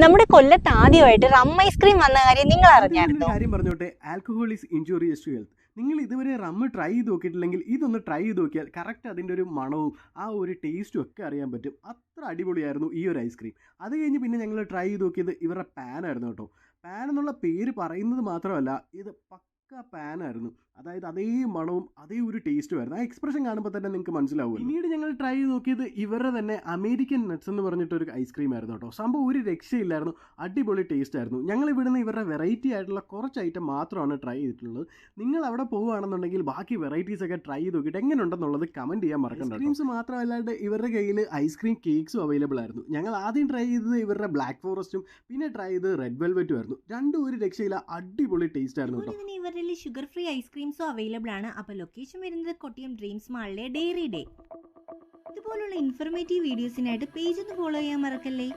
നമ്മുടെ കൊല്ലത്ത് ആദ്യമായിട്ട് റം ഐസ്ക്രീം വന്ന കാര്യം നിങ്ങൾ അറിഞ്ഞായിരുന്നോ? കാര്യം പറഞ്ഞോട്ടെ, alcohol is injurious to health. നിങ്ങൾ ഇതുവരെ റമ്മ് ട്രൈ ചെയ്ത് നോക്കിയിട്ടില്ലെങ്കിൽ ഇതൊന്ന് ട്രൈ ചെയ്ത് നോക്കിയാൽ കറക്റ്റ് അതിൻ്റെ ഒരു മണവും ആ ഒരു ടേസ്റ്റും ഒക്കെ അറിയാൻ പറ്റും. അത്ര അടിപൊളിയായിരുന്നു ഈ ഒരു ഐസ്ക്രീം. അത് കഴിഞ്ഞ് പിന്നെ ഞങ്ങൾ ട്രൈ ചെയ്ത് നോക്കിയത് ഇവരുടെ പാനായിരുന്നു കേട്ടോ. പാൻ എന്നുള്ള പേര് പറയുന്നത് മാത്രമല്ല, ഇത് പക്ക പാനായിരുന്നു. അതായത് അതേ മണവും അതേ ഒരു ടേസ്റ്റും ആയിരുന്നു. ആ എക്സ്പ്രഷൻ കാണുമ്പോൾ തന്നെ നിങ്ങൾക്ക് മനസ്സിലാവും. പിന്നീട് ഞങ്ങൾ ട്രൈ ചെയ്ത് നോക്കിയത് ഇവരുടെ തന്നെ അമേരിക്കൻ നട്ട്സ് എന്ന് പറഞ്ഞിട്ടൊരു ഐസ്ക്രീം ആയിരുന്നു കേട്ടോ. സംഭവം ഒരു രക്ഷയില്ലായിരുന്നു, അടിപൊളി ടേസ്റ്റ് ആയിരുന്നു. ഞങ്ങൾ ഇവിടുന്ന് ഇവരുടെ വെറൈറ്റി ആയിട്ടുള്ള കുറച്ച് ഐറ്റം മാത്രമാണ് ട്രൈ ചെയ്തിട്ടുള്ളത്. നിങ്ങൾ അവിടെ പോവുകയാണെന്നുണ്ടെങ്കിൽ ബാക്കി വെറൈറ്റീസ് ഒക്കെ ട്രൈ ചെയ്ത് നോക്കിയിട്ട് എങ്ങനെയുണ്ടെന്നുള്ളത് കമൻറ്റ് ചെയ്യാൻ മറക്കണ്ട. ഐസ്ക്രീംസ് മാത്രമല്ലാണ്ട് ഇവരുടെ കയ്യിൽ ഐസ്ക്രീം കേക്ക്സും അവൈലബിൾ ആയിരുന്നു. ഞങ്ങൾ ആദ്യം ട്രൈ ചെയ്തത് ഇവരുടെ ബ്ലാക്ക് ഫോറസ്റ്റും പിന്നെ ട്രൈ ചെയ്തത് റെഡ് വെൽവെറ്റും ആയിരുന്നു. രണ്ടും ഒരു രക്ഷയില്ല, അടിപൊളി ടേസ്റ്റ് ആയിരുന്നു കേട്ടോ. ഇവരിൽ ഷുഗർ ഫ്രീ ഐസ്ക്രീംസും അവൈലബിൾ ആണ്. അപ്പോൾ ലൊക്കേഷൻ വരുന്നത് കൊട്ടിയം ഡ്രീംസ് മാളിലെ ഡെയറി ഡേ. ഇതുപോലുള്ള ഇൻഫോർമേറ്റീവ് വീഡിയോസിനായിട്ട് പേജ് ഒന്ന് ഫോളോ ചെയ്യാൻ മറക്കല്ലേ.